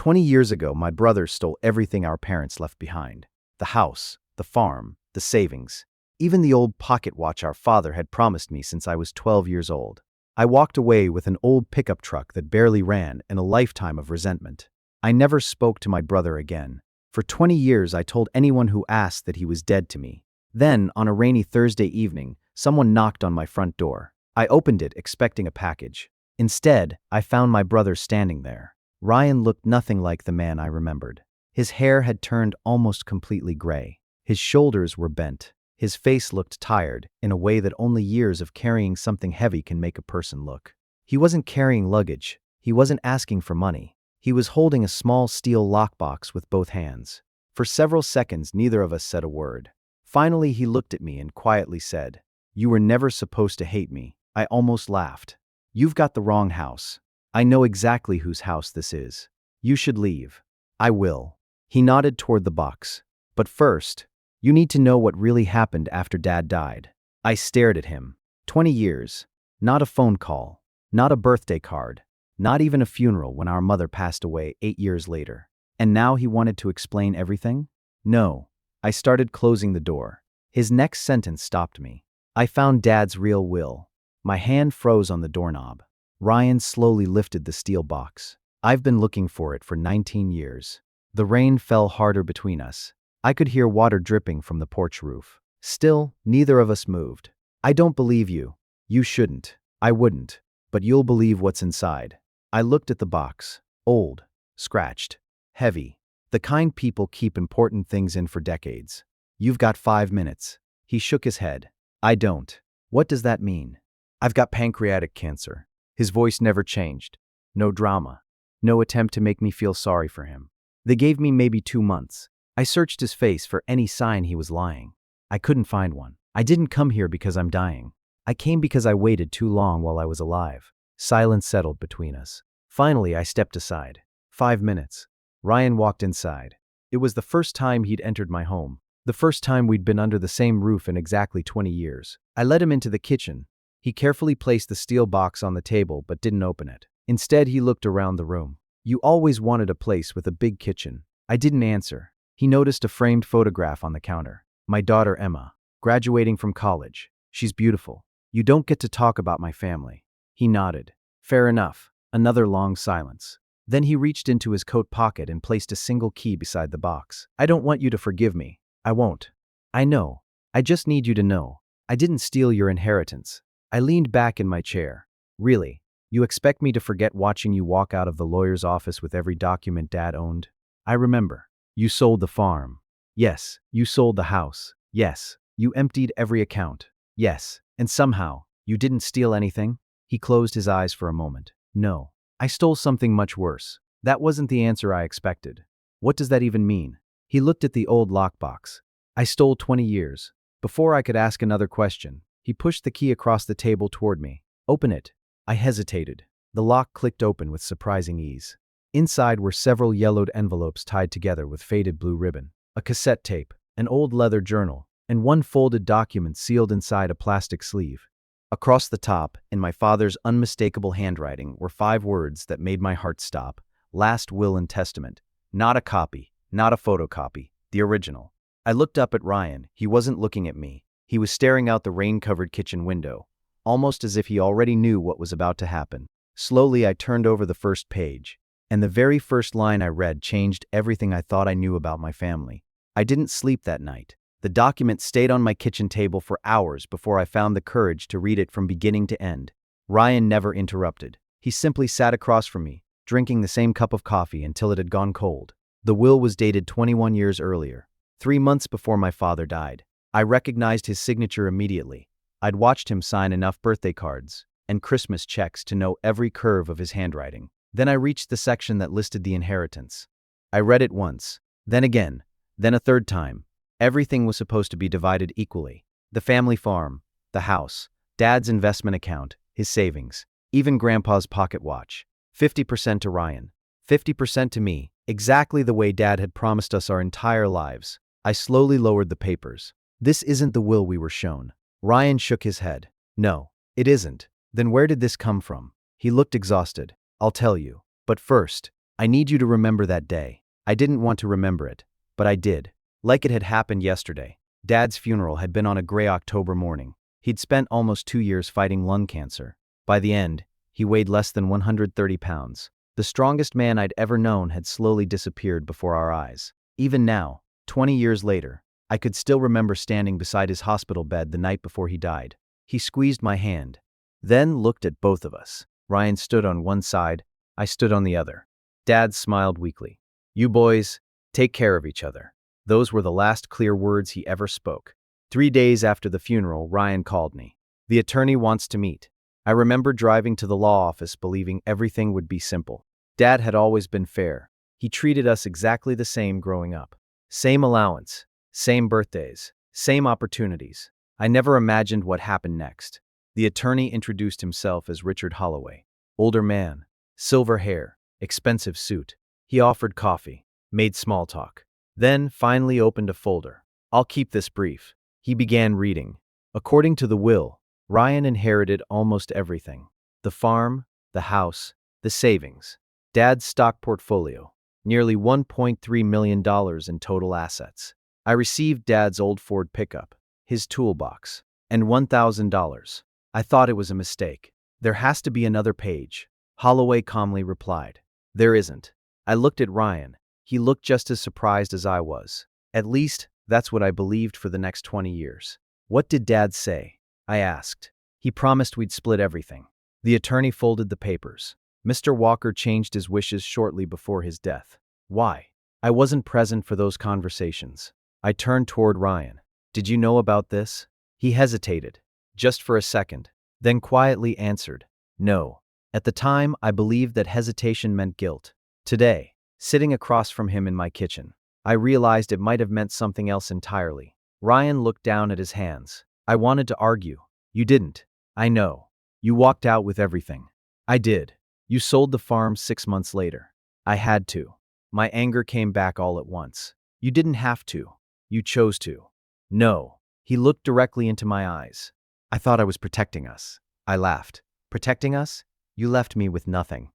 20 years ago, my brother stole everything our parents left behind. The house, the farm, the savings, even the old pocket watch our father had promised me since I was 12 years old. I walked away with an old pickup truck that barely ran and a lifetime of resentment. I never spoke to my brother again. For 20 years, I told anyone who asked that he was dead to me. Then, on a rainy Thursday evening, someone knocked on my front door. I opened it, expecting a package. Instead, I found my brother standing there. Ryan looked nothing like the man I remembered. His hair had turned almost completely gray. His shoulders were bent. His face looked tired, in a way that only years of carrying something heavy can make a person look. He wasn't carrying luggage. He wasn't asking for money. He was holding a small steel lockbox with both hands. For several seconds, neither of us said a word. Finally, he looked at me and quietly said, "You were never supposed to hate me." I almost laughed. "You've got the wrong house. I know exactly whose house this is. You should leave." "I will." He nodded toward the box. "But first, you need to know what really happened after Dad died." I stared at him. 20 years. Not a phone call. Not a birthday card. Not even a funeral when our mother passed away 8 years later. And now he wanted to explain everything? No. I started closing the door. His next sentence stopped me. "I found Dad's real will." My hand froze on the doorknob. Ryan slowly lifted the steel box. "I've been looking for it for 19 years. The rain fell harder between us. I could hear water dripping from the porch roof. Still, neither of us moved. "I don't believe you." "You shouldn't." "I wouldn't. But you'll believe what's inside." I looked at the box. Old. Scratched. Heavy. The kind people keep important things in for decades. "You've got 5 minutes." He shook his head. "I don't." "What does that mean?" "I've got pancreatic cancer." His voice never changed. No drama. No attempt to make me feel sorry for him. "They gave me maybe 2 months." I searched his face for any sign he was lying. I couldn't find one. "I didn't come here because I'm dying. I came because I waited too long while I was alive." Silence settled between us. Finally, I stepped aside. 5 minutes. Ryan walked inside. It was the first time he'd entered my home. The first time we'd been under the same roof in exactly 20 years. I led him into the kitchen. He carefully placed the steel box on the table but didn't open it. Instead, he looked around the room. "You always wanted a place with a big kitchen." I didn't answer. He noticed a framed photograph on the counter. "My daughter Emma, graduating from college. She's beautiful. You don't get to talk about my family." He nodded. "Fair enough." Another long silence. Then he reached into his coat pocket and placed a single key beside the box. "I don't want you to forgive me." "I won't." "I know. I just need you to know. I didn't steal your inheritance." I leaned back in my chair. "Really? You expect me to forget watching you walk out of the lawyer's office with every document Dad owned?" "I remember. You sold the farm." "Yes." "You sold the house." "Yes." "You emptied every account." "Yes." "And somehow, you didn't steal anything?" He closed his eyes for a moment. "No. I stole something much worse." That wasn't the answer I expected. "What does that even mean?" He looked at the old lockbox. "I stole 20 years." Before I could ask another question, he pushed the key across the table toward me. "Open it." I hesitated. The lock clicked open with surprising ease. Inside were several yellowed envelopes tied together with faded blue ribbon, a cassette tape, an old leather journal, and one folded document sealed inside a plastic sleeve. Across the top, in my father's unmistakable handwriting, were 5 words that made my heart stop. "Last will and testament." Not a copy, not a photocopy, the original. I looked up at Ryan. He wasn't looking at me. He was staring out the rain-covered kitchen window, almost as if he already knew what was about to happen. Slowly, I turned over the first page, and the very first line I read changed everything I thought I knew about my family. I didn't sleep that night. The document stayed on my kitchen table for hours before I found the courage to read it from beginning to end. Ryan never interrupted. He simply sat across from me, drinking the same cup of coffee until it had gone cold. The will was dated 21 years earlier, 3 months before my father died. I recognized his signature immediately. I'd watched him sign enough birthday cards and Christmas checks to know every curve of his handwriting. Then I reached the section that listed the inheritance. I read it once, then again, then a third time. Everything was supposed to be divided equally. The family farm, the house, Dad's investment account, his savings, even Grandpa's pocket watch. 50% to Ryan, 50% to me, exactly the way Dad had promised us our entire lives. I slowly lowered the papers. "This isn't the will we were shown." Ryan shook his head. "No, it isn't." "Then where did this come from?" He looked exhausted. "I'll tell you. But first, I need you to remember that day. I didn't want to remember it, but I did. Like it had happened yesterday. Dad's funeral had been on a gray October morning. He'd spent almost 2 years fighting lung cancer. By the end, he weighed less than 130 pounds. The strongest man I'd ever known had slowly disappeared before our eyes. Even now, 20 years later, I could still remember standing beside his hospital bed the night before he died. He squeezed my hand, then looked at both of us. Ryan stood on one side, I stood on the other. Dad smiled weakly. You boys, take care of each other. Those were the last clear words he ever spoke. 3 days after the funeral, Ryan called me. The attorney wants to meet. I remember driving to the law office believing everything would be simple. Dad had always been fair. He treated us exactly the same growing up. Same allowance, same birthdays, same opportunities. I never imagined what happened next. The attorney introduced himself as Richard Holloway. Older man, silver hair, expensive suit. He offered coffee, made small talk, then finally opened a folder. I'll keep this brief. He began reading. According to the will, Ryan inherited almost everything. The farm, the house, the savings. Dad's stock portfolio, nearly $1.3 million in total assets. I received Dad's old Ford pickup, his toolbox, and $1,000. I thought it was a mistake. There has to be another page. Holloway calmly replied. There isn't. I looked at Ryan. He looked just as surprised as I was. At least, that's what I believed for the next 20 years. What did Dad say? I asked. He promised we'd split everything. The attorney folded the papers. Mr. Walker changed his wishes shortly before his death. Why? I wasn't present for those conversations. I turned toward Ryan. Did you know about this? He hesitated, just for a second, then quietly answered, no. At the time, I believed that hesitation meant guilt. Today, sitting across from him in my kitchen, I realized it might have meant something else entirely. Ryan looked down at his hands. I wanted to argue. You didn't. I know. You walked out with everything. I did. You sold the farm 6 months later. I had to. My anger came back all at once. You didn't have to. You chose to. No. He looked directly into my eyes. I thought I was protecting us. I laughed. Protecting us? You left me with nothing.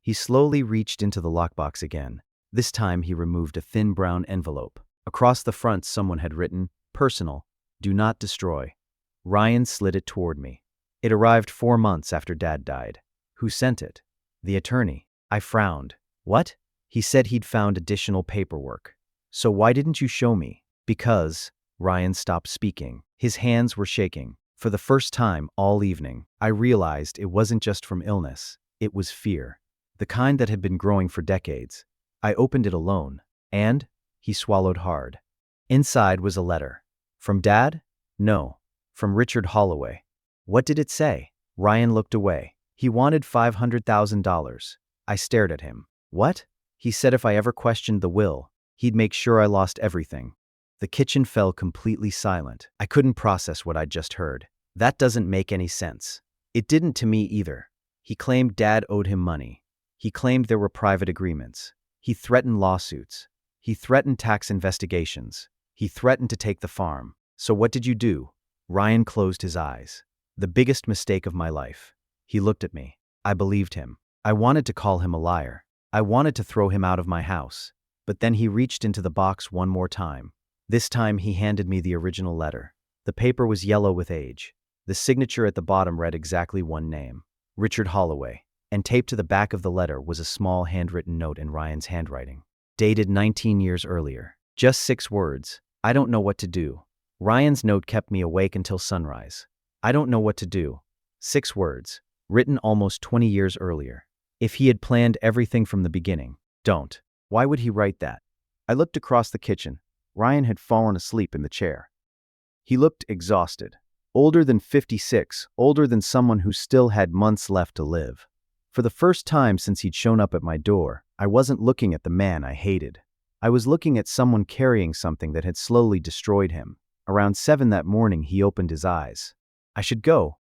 He slowly reached into the lockbox again. This time he removed a thin brown envelope. Across the front someone had written, personal, do not destroy. Ryan slid it toward me. It arrived 4 months after Dad died. Who sent it? The attorney. I frowned. What? He said he'd found additional paperwork. So why didn't you show me? Because. Ryan stopped speaking. His hands were shaking. For the first time all evening, I realized it wasn't just from illness. It was fear. The kind that had been growing for decades. I opened it alone. And? He swallowed hard. Inside was a letter. From Dad? No. From Richard Holloway. What did it say? Ryan looked away. He wanted $500,000. I stared at him. What? He said if I ever questioned the will, he'd make sure I lost everything. The kitchen fell completely silent. I couldn't process what I'd just heard. That doesn't make any sense. It didn't to me either. He claimed Dad owed him money. He claimed there were private agreements. He threatened lawsuits. He threatened tax investigations. He threatened to take the farm. So what did you do? Ryan closed his eyes. The biggest mistake of my life. He looked at me. I believed him. I wanted to call him a liar. I wanted to throw him out of my house. But then he reached into the box one more time. This time he handed me the original letter. The paper was yellow with age. The signature at the bottom read exactly one name, Richard Holloway, and taped to the back of the letter was a small handwritten note in Ryan's handwriting. Dated 19 years earlier. Just 6 words. I don't know what to do. Ryan's note kept me awake until sunrise. I don't know what to do. 6 words, written almost 20 years earlier. If he had planned everything from the beginning, don't. Why would he write that? I looked across the kitchen. Ryan had fallen asleep in the chair. He looked exhausted. Older than 56, older than someone who still had months left to live. For the first time since he'd shown up at my door, I wasn't looking at the man I hated. I was looking at someone carrying something that had slowly destroyed him. Around 7 that morning, he opened his eyes. I should go.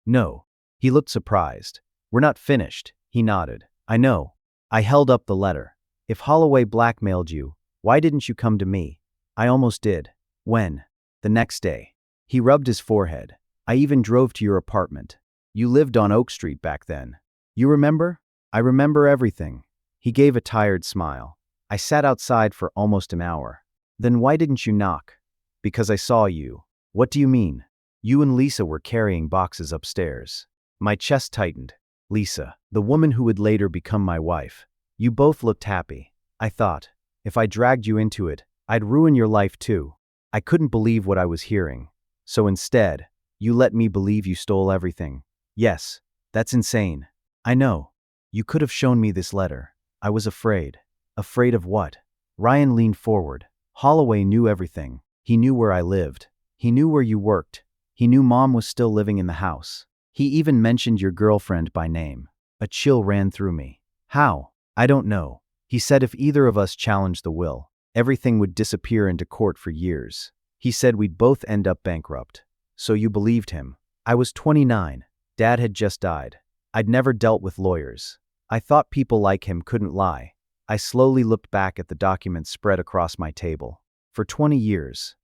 No. He looked surprised. We're not finished. He nodded. I know. I held up the letter. If Holloway blackmailed you, why didn't you come to me? I almost did. When? The next day. He rubbed his forehead. I even drove to your apartment. You lived on Oak Street back then. You remember? I remember everything. He gave a tired smile. I sat outside for almost an hour. Then why didn't you knock? Because I saw you. What do you mean? You and Lisa were carrying boxes upstairs. My chest tightened. Lisa, the woman who would later become my wife. You both looked happy. I thought, if I dragged you into it, I'd ruin your life too. I couldn't believe what I was hearing. So instead, you let me believe you stole everything. Yes, that's insane. I know. You could have shown me this letter. I was afraid. Afraid of what? Ryan leaned forward. Holloway knew everything. He knew where I lived. He knew where you worked. He knew Mom was still living in the house. He even mentioned your girlfriend by name. A chill ran through me. How? I don't know. He said if either of us challenged the will, everything would disappear into court for years. He said we'd both end up bankrupt. So you believed him. I was 29. Dad had just died. I'd never dealt with lawyers. I thought people like him couldn't lie. I slowly looked back at the documents spread across my table. For 20 years,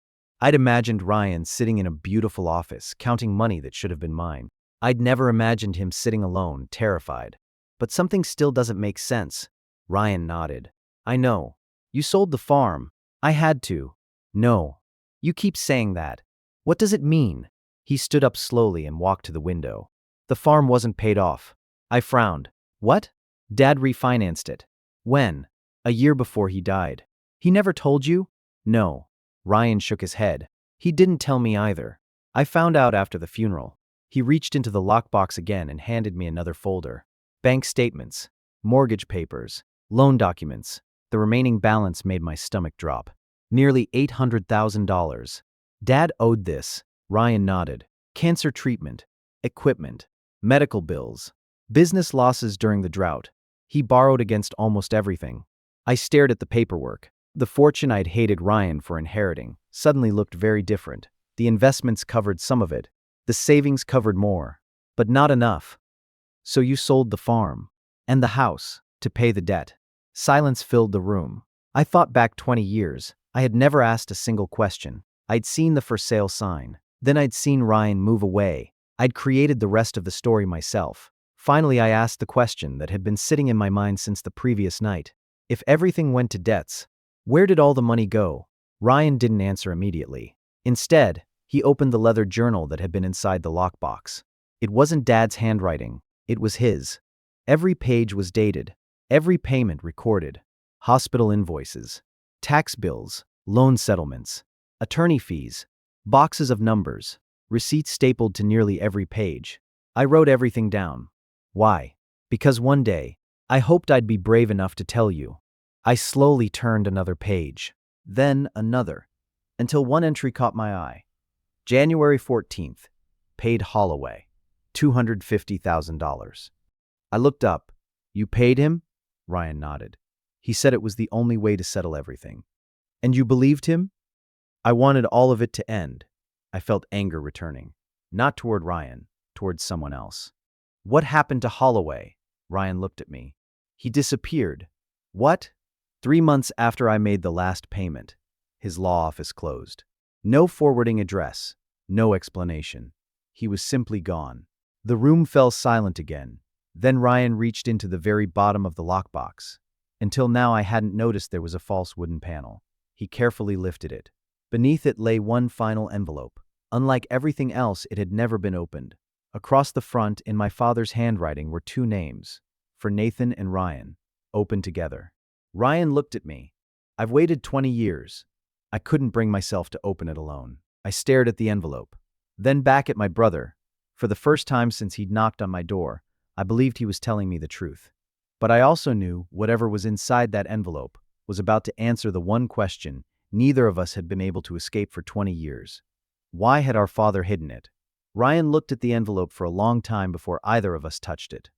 I'd imagined Ryan sitting in a beautiful office, counting money that should have been mine. I'd never imagined him sitting alone, terrified. But something still doesn't make sense. Ryan nodded. I know. You sold the farm. I had to. No. You keep saying that. What does it mean? He stood up slowly and walked to the window. The farm wasn't paid off. I frowned. What? Dad refinanced it. When? A year before he died. He never told you? No. Ryan shook his head. He didn't tell me either. I found out after the funeral. He reached into the lockbox again and handed me another folder. Bank statements, mortgage papers, loan documents. The remaining balance made my stomach drop. Nearly $800,000. Dad owed this. Ryan nodded. Cancer treatment, equipment, medical bills, business losses during the drought. He borrowed against almost everything. I stared at the paperwork. The fortune I'd hated Ryan for inheriting suddenly looked very different. The investments covered some of it. The savings covered more. But not enough. So you sold the farm and the house to pay the debt. Silence filled the room. I thought back 20 years. I had never asked a single question. I'd seen the for sale sign. Then I'd seen Ryan move away. I'd created the rest of the story myself. Finally, I asked the question that had been sitting in my mind since the previous night. If everything went to debts, where did all the money go? Ryan didn't answer immediately. Instead, he opened the leather journal that had been inside the lockbox. It wasn't Dad's handwriting. It was his. Every page was dated. Every payment recorded. Hospital invoices, tax bills, loan settlements, attorney fees, boxes of numbers, receipts stapled to nearly every page. I wrote everything down. Why? Because one day, I hoped I'd be brave enough to tell you. I slowly turned another page, then another, until one entry caught my eye. January 14th, paid Holloway, $250,000. I looked up. You paid him? Ryan nodded. He said it was the only way to settle everything. And you believed him? I wanted all of it to end. I felt anger returning. Not toward Ryan, toward someone else. What happened to Holloway? Ryan looked at me. He disappeared. What? 3 months after I made the last payment. His law office closed. No forwarding address. No explanation. He was simply gone. The room fell silent again. Then Ryan reached into the very bottom of the lockbox. Until now I hadn't noticed there was a false wooden panel. He carefully lifted it. Beneath it lay one final envelope. Unlike everything else, it had never been opened. Across the front, in my father's handwriting, were 2 names, for Nathan and Ryan, open together. Ryan looked at me. I've waited 20 years. I couldn't bring myself to open it alone. I stared at the envelope, then back at my brother. For the first time since he'd knocked on my door, I believed he was telling me the truth. But I also knew whatever was inside that envelope was about to answer the one question neither of us had been able to escape for 20 years. Why had our father hidden it? Ryan looked at the envelope for a long time before either of us touched it.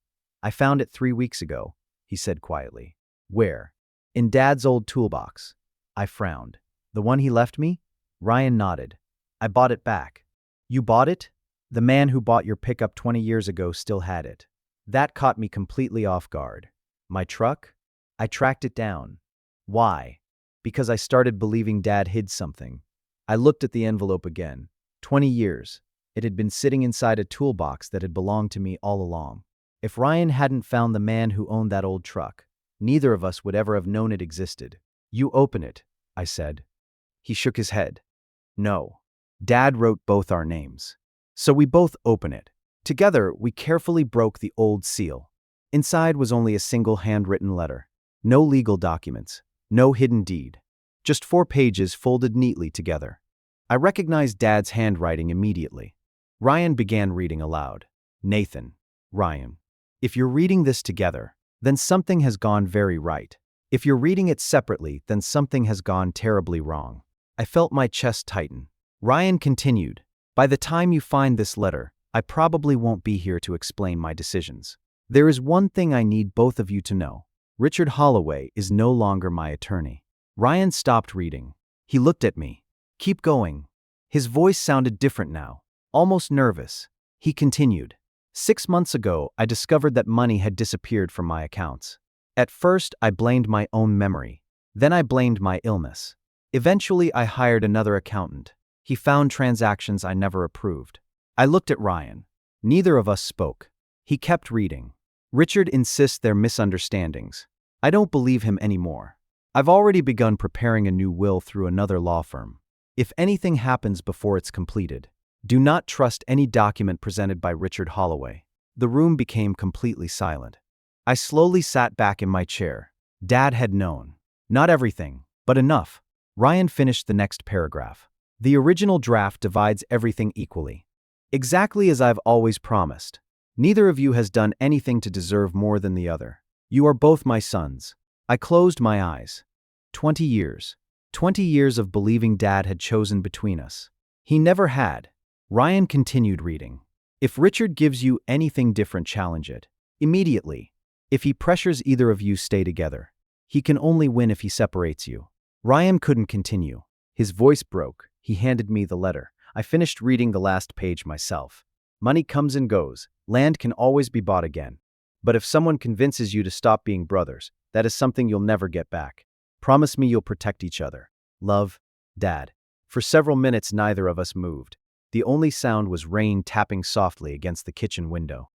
I found it 3 weeks ago, he said quietly. Where? In Dad's old toolbox. I frowned. The one he left me? Ryan nodded. I bought it back. You bought it? The man who bought your pickup 20 years ago still had it. That caught me completely off guard. My truck? I tracked it down. Why? Because I started believing Dad hid something. I looked at the envelope again. 20 years. It had been sitting inside a toolbox that had belonged to me all along. If Ryan hadn't found the man who owned that old truck, Neither of us would ever have known it existed. You open it, I said. He shook his head. No. Dad wrote both our names. So we both open it. Together, we carefully broke the old seal. Inside was only a single handwritten letter. No legal documents. No hidden deed. Just 4 pages folded neatly together. I recognized Dad's handwriting immediately. Ryan began reading aloud. Nathan, Ryan, if you're reading this together, then something has gone very right. If you're reading it separately, then something has gone terribly wrong. I felt my chest tighten. Ryan continued, by the time you find this letter, I probably won't be here to explain my decisions. There is one thing I need both of you to know. Richard Holloway is no longer my attorney. Ryan stopped reading. He looked at me. Keep going. His voice sounded different now, almost nervous. He continued. 6 months ago, I discovered that money had disappeared from my accounts. At first, I blamed my own memory. Then I blamed my illness. Eventually, I hired another accountant. He found transactions I never approved. I looked at Ryan. Neither of us spoke. He kept reading. Richard insists they're misunderstandings. I don't believe him anymore. I've already begun preparing a new will through another law firm. If anything happens before it's completed, do not trust any document presented by Richard Holloway. The room became completely silent. I slowly sat back in my chair. Dad had known. Not everything, but enough. Ryan finished the next paragraph. The original draft divides everything equally. Exactly as I've always promised. Neither of you has done anything to deserve more than the other. You are both my sons. I closed my eyes. 20 years. 20 years of believing Dad had chosen between us. He never had. Ryan continued reading. If Richard gives you anything different, challenge it. Immediately. If he pressures either of you, stay together. He can only win if he separates you. Ryan couldn't continue. His voice broke. He handed me the letter. I finished reading the last page myself. Money comes and goes. Land can always be bought again. But if someone convinces you to stop being brothers, that is something you'll never get back. Promise me you'll protect each other. Love, Dad. For several minutes, neither of us moved. The only sound was rain tapping softly against the kitchen window.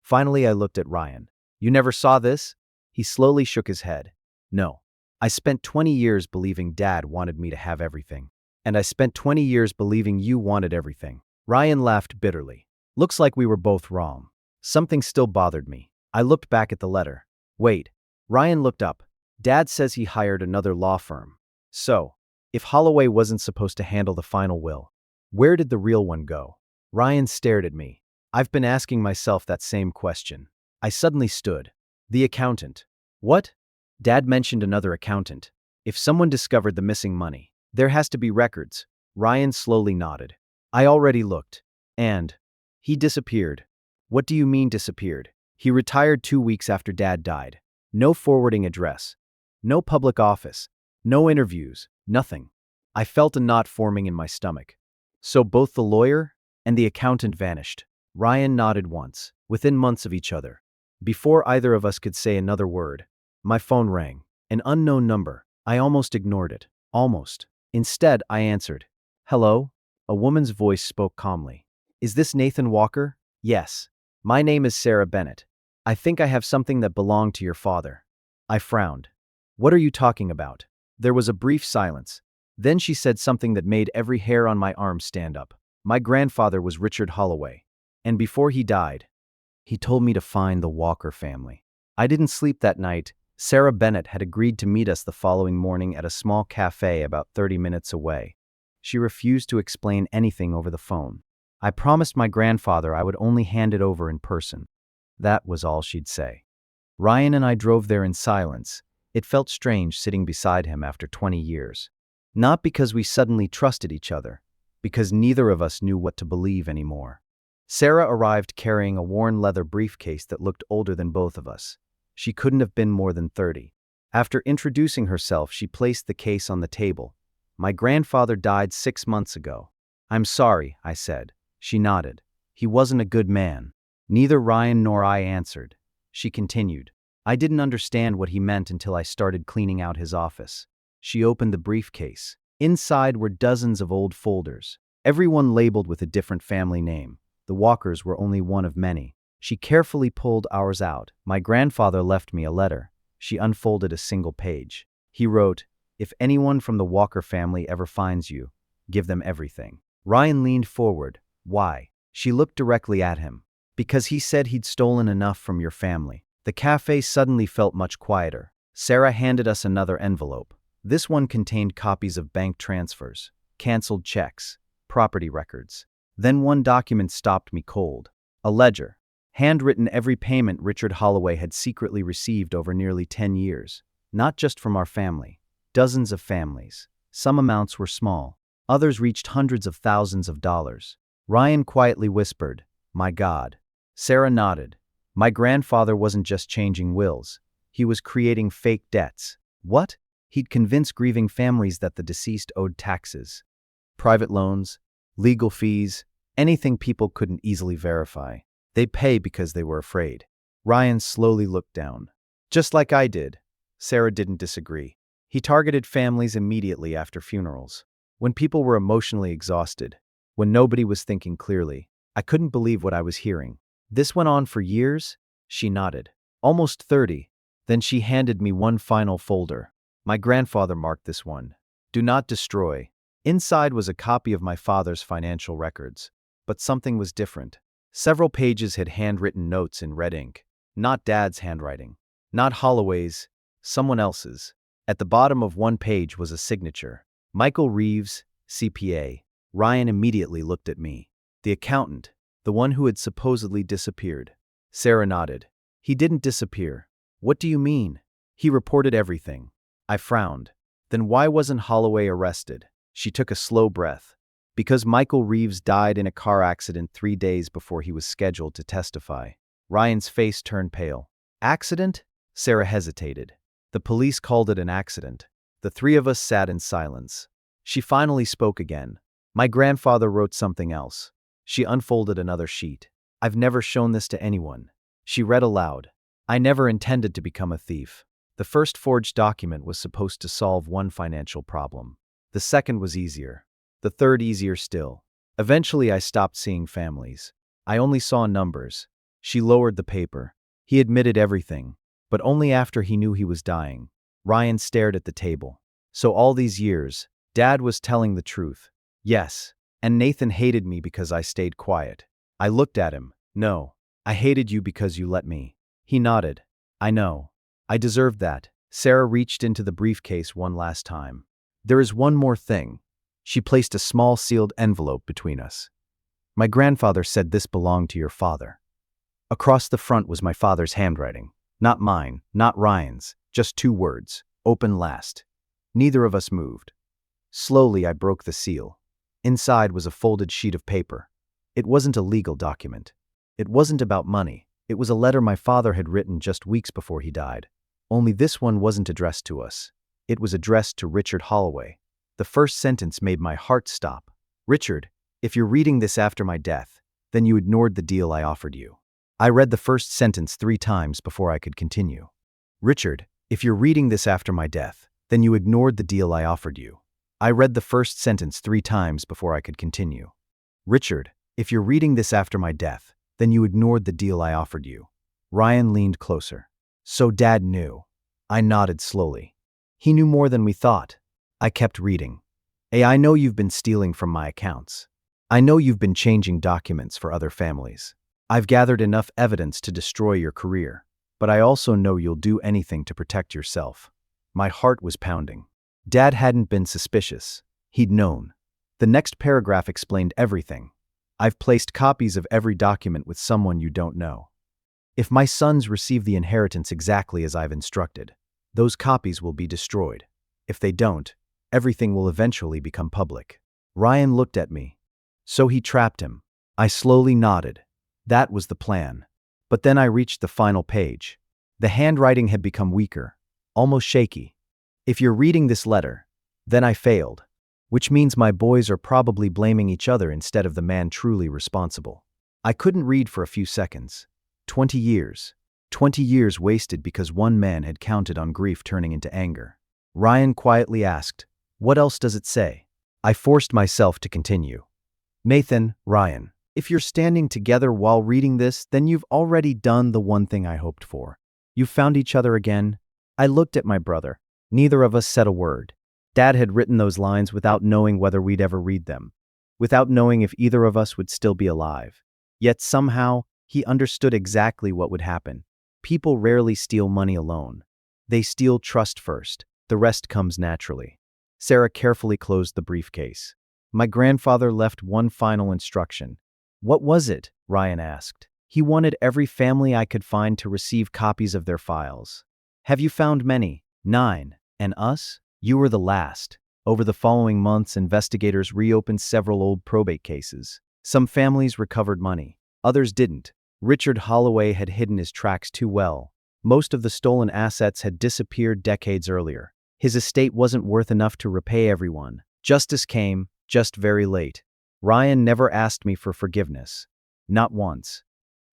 Finally, I looked at Ryan. You never saw this? He slowly shook his head. No. I spent 20 years believing Dad wanted me to have everything. And I spent 20 years believing you wanted everything. Ryan laughed bitterly. Looks like we were both wrong. Something still bothered me. I looked back at the letter. Wait. Ryan looked up. Dad says he hired another law firm. So, if Holloway wasn't supposed to handle the final will, where did the real one go? Ryan stared at me. I've been asking myself that same question. I suddenly stood. The accountant. What? Dad mentioned another accountant. If someone discovered the missing money, there has to be records. Ryan slowly nodded. I already looked. And he disappeared. What do you mean disappeared? He retired 2 weeks after Dad died. No forwarding address. No public office. No interviews. Nothing. I felt a knot forming in my stomach. So both the lawyer and the accountant vanished. Ryan nodded once, within months of each other. Before either of us could say another word, my phone rang. An unknown number. I almost ignored it. Almost. Instead, I answered. Hello? A woman's voice spoke calmly. Is this Nathan Walker? Yes. My name is Sarah Bennett. I think I have something that belonged to your father. I frowned. What are you talking about? There was a brief silence. Then she said something that made every hair on my arm stand up. My grandfather was Richard Holloway. And before he died, he told me to find the Walker family. I didn't sleep that night. Sarah Bennett had agreed to meet us the following morning at a small cafe about 30 minutes away. She refused to explain anything over the phone. I promised my grandfather I would only hand it over in person. That was all she'd say. Ryan and I drove there in silence. It felt strange sitting beside him after 20 years. Not because we suddenly trusted each other, because neither of us knew what to believe anymore. Sarah arrived carrying a worn leather briefcase that looked older than both of us. She couldn't have been more than 30. After introducing herself, she placed the case on the table. My grandfather died 6 months ago. I'm sorry, I said. She nodded. He wasn't a good man. Neither Ryan nor I answered. She continued. I didn't understand what he meant until I started cleaning out his office. She opened the briefcase. Inside were dozens of old folders, everyone labeled with a different family name. The Walkers were only one of many. She carefully pulled ours out. My grandfather left me a letter. She unfolded a single page. He wrote, "If anyone from the Walker family ever finds you, give them everything." Ryan leaned forward. "Why?" She looked directly at him. "Because he said he'd stolen enough from your family." The cafe suddenly felt much quieter. Sarah handed us another envelope. This one contained copies of bank transfers, canceled checks, property records. Then one document stopped me cold. A ledger. Handwritten every payment Richard Holloway had secretly received over nearly 10 years. Not just from our family. Dozens of families. Some amounts were small. Others reached hundreds of thousands of dollars. Ryan quietly whispered, "My God." Sarah nodded. My grandfather wasn't just changing wills. He was creating fake debts. What? He'd convince grieving families that the deceased owed taxes, private loans, legal fees, anything people couldn't easily verify. They pay because they were afraid. Ryan slowly looked down. Just like I did. Sarah didn't disagree. He targeted families immediately after funerals. When people were emotionally exhausted. When nobody was thinking clearly. I couldn't believe what I was hearing. This went on for years? She nodded. Almost 30. Then she handed me one final folder. My grandfather marked this one. "Do not destroy." Inside was a copy of my father's financial records. But something was different. Several pages had handwritten notes in red ink. Not Dad's handwriting. Not Holloway's. Someone else's. At the bottom of one page was a signature. Michael Reeves, CPA. Ryan immediately looked at me. The accountant. The one who had supposedly disappeared. Sarah nodded. "He didn't disappear." "What do you mean?" "He reported everything." I frowned. "Then why wasn't Holloway arrested?" She took a slow breath. "Because Michael Reeves died in a car accident 3 days before he was scheduled to testify." Ryan's face turned pale. "Accident?" Sarah hesitated. "The police called it an accident." The three of us sat in silence. She finally spoke again. "My grandfather wrote something else." She unfolded another sheet. "I've never shown this to anyone." She read aloud. "I never intended to become a thief." The first forged document was supposed to solve one financial problem. The second was easier. The third easier still. Eventually I stopped seeing families. I only saw numbers. She lowered the paper. "He admitted everything, but only after he knew he was dying." Ryan stared at the table. "So all these years, Dad was telling the truth." "Yes. And Nathan hated me because I stayed quiet." I looked at him. "No. I hated you because you let me." He nodded. "I know. I deserved that." Sarah reached into the briefcase one last time. "There is one more thing." She placed a small sealed envelope between us. "My grandfather said this belonged to your father." Across the front was my father's handwriting. Not mine, not Ryan's, just 2 words. "Open last." Neither of us moved. Slowly I broke the seal. Inside was a folded sheet of paper. It wasn't a legal document. It wasn't about money. It was a letter my father had written just weeks before he died. Only this one wasn't addressed to us. It was addressed to Richard Holloway. The first sentence made my heart stop. "Richard, if you're reading this after my death, then you ignored the deal I offered you." I read the first sentence 3 times before I could continue. "Richard, if you're reading this after my death, then you ignored the deal I offered you." I read the first sentence 3 times before I could continue. "Richard, if you're reading this after my death, then you ignored the deal I offered you." Ryan leaned closer. "So Dad knew." I nodded slowly. "He knew more than we thought." I kept reading. I know you've been stealing from my accounts. I know you've been changing documents for other families. I've gathered enough evidence to destroy your career, but I also know you'll do anything to protect yourself." My heart was pounding. Dad hadn't been suspicious. He'd known. The next paragraph explained everything. "I've placed copies of every document with someone you don't know. If my sons receive the inheritance exactly as I've instructed, those copies will be destroyed. If they don't, everything will eventually become public." Ryan looked at me. "So he trapped him." I slowly nodded. That was the plan. But then I reached the final page. The handwriting had become weaker, almost shaky. "If you're reading this letter, then I failed." Which means my boys are probably blaming each other instead of the man truly responsible. I couldn't read for a few seconds. 20 years. 20 years wasted because one man had counted on grief turning into anger. Ryan quietly asked, "What else does it say?" I forced myself to continue. "Nathan, Ryan, if you're standing together while reading this, then you've already done the one thing I hoped for. You've found each other again. I looked at my brother. Neither of us said a word. Dad had written those lines without knowing whether we'd ever read them, without knowing if either of us would still be alive. Yet somehow, he understood exactly what would happen. People rarely steal money alone. They steal trust first. The rest comes naturally. Sarah carefully closed the briefcase. My grandfather left one final instruction. What was it? Ryan asked. He wanted every family I could find to receive copies of their files. Have you found many? 9. And us? You were the last. Over the following months, investigators reopened several old probate cases. Some families recovered money. Others didn't. Richard Holloway had hidden his tracks too well. Most of the stolen assets had disappeared decades earlier. His estate wasn't worth enough to repay everyone. Justice came, just very late. Ryan never asked me for forgiveness. Not once.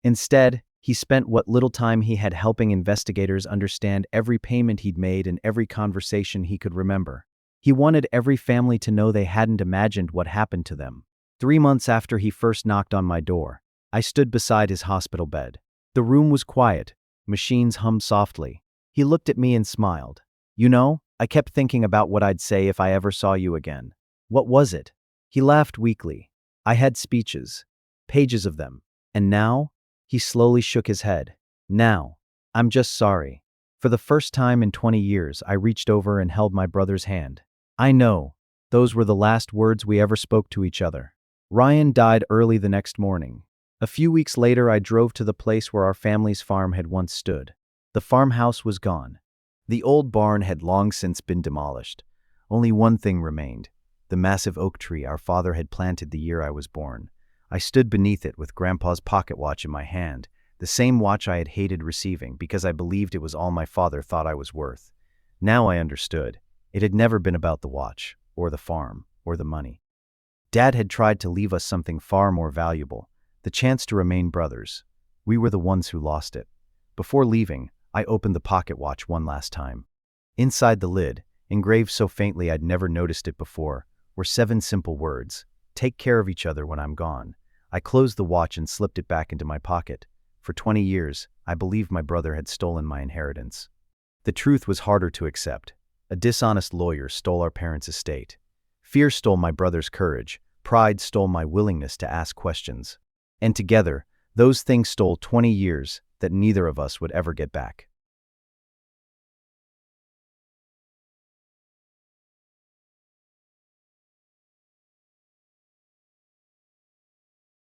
Instead, he spent what little time he had helping investigators understand every payment he'd made and every conversation he could remember. He wanted every family to know they hadn't imagined what happened to them. 3 months after he first knocked on my door, I stood beside his hospital bed. The room was quiet. Machines hummed softly. He looked at me and smiled. You know, I kept thinking about what I'd say if I ever saw you again. What was it? He laughed weakly. I had speeches. Pages of them. And now? He slowly shook his head. Now. I'm just sorry. For the first time in 20 years, I reached over and held my brother's hand. I know. Those were the last words we ever spoke to each other. Ryan died early the next morning. A few weeks later, I drove to the place where our family's farm had once stood. The farmhouse was gone. The old barn had long since been demolished. Only one thing remained: the massive oak tree our father had planted the year I was born. I stood beneath it with Grandpa's pocket watch in my hand, the same watch I had hated receiving because I believed it was all my father thought I was worth. Now I understood. It had never been about the watch, or the farm, or the money. Dad had tried to leave us something far more valuable: the chance to remain brothers. We were the ones who lost it. Before leaving, I opened the pocket watch one last time. Inside the lid, engraved so faintly I'd never noticed it before, were 7 simple words: take care of each other when I'm gone. I closed the watch and slipped it back into my pocket. For 20 years, I believed my brother had stolen my inheritance. The truth was harder to accept. A dishonest lawyer stole our parents' estate. Fear stole my brother's courage. Pride stole my willingness to ask questions. And together, those things stole 20 years that neither of us would ever get back.